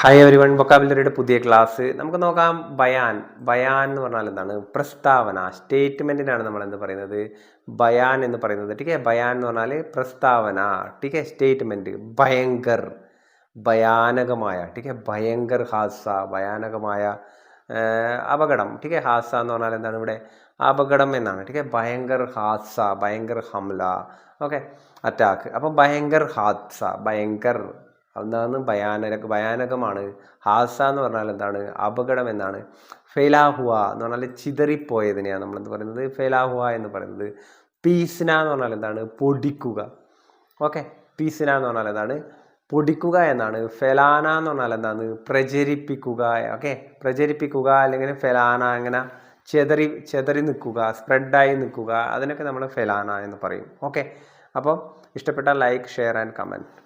Hi every one, വൊക്കാബുലറിയുടെ പുതിയ class നമുക്ക് നോക്കാം. ബയാൻ. ബയാൻ എന്ന് പറഞ്ഞാൽ എന്താണ്? പ്രസ്താവന, സ്റ്റേറ്റ്മെന്റിനാണ് നമ്മൾ എന്ത് പറയുന്നത്? ബയാൻ എന്ന് പറയുന്നത്. ടീക്കെ ബയാൻ എന്ന് പറഞ്ഞാൽ പ്രസ്താവന, ടീക്കെ സ്റ്റേറ്റ്മെന്റ്. ഭയങ്കർ, ഭയാനകമായ, ടീക്കെ ഭയങ്കർ ഹാസ, ഭയാനകമായ അപകടം. ടീക്കെ ഹാസ എന്ന് പറഞ്ഞാൽ എന്താണ്? ഇവിടെ അപകടം എന്നാണ്. ടീക്കെ ഭയങ്കർ ഹാസ, ഭയങ്കർ ഹംല, ഓക്കെ, അറ്റാക്ക്. അപ്പം ഭയങ്കർ ഹാദ്സ, ഭയങ്കർ എന്താണ്? ഭയാനകമാണ്. ഹാസ എന്ന് പറഞ്ഞാൽ എന്താണ്? അപകടം എന്നാണ്. ഫെലാഹുവ എന്ന് പറഞ്ഞാൽ ചിതറിപ്പോയതിനെയാണ് നമ്മൾ എന്ത് പറയുന്നത്? ഫെലാഹുവ എന്ന് പറയുന്നത്. പീസ്ന എന്ന് പറഞ്ഞാൽ എന്താണ്? പൊടിക്കുക. ഓക്കെ, പീസ്ന എന്ന് പറഞ്ഞാൽ എന്താണ്? പൊടിക്കുക എന്നാണ്. ഫെലാന എന്ന് പറഞ്ഞാൽ എന്താണ്? പ്രചരിപ്പിക്കുക. ഓക്കെ, പ്രചരിപ്പിക്കുക അല്ലെങ്കിൽ ഫെലാന, അങ്ങനെ ചെതറി നിൽക്കുക, സ്പ്രെഡായി നിൽക്കുക, അതിനൊക്കെ നമ്മൾ ഫെലാന എന്ന് പറയും. ഓക്കെ, അപ്പോൾ ഇഷ്ടപ്പെട്ട ലൈക്ക്, ഷെയർ ആൻഡ് കമൻറ്റ്.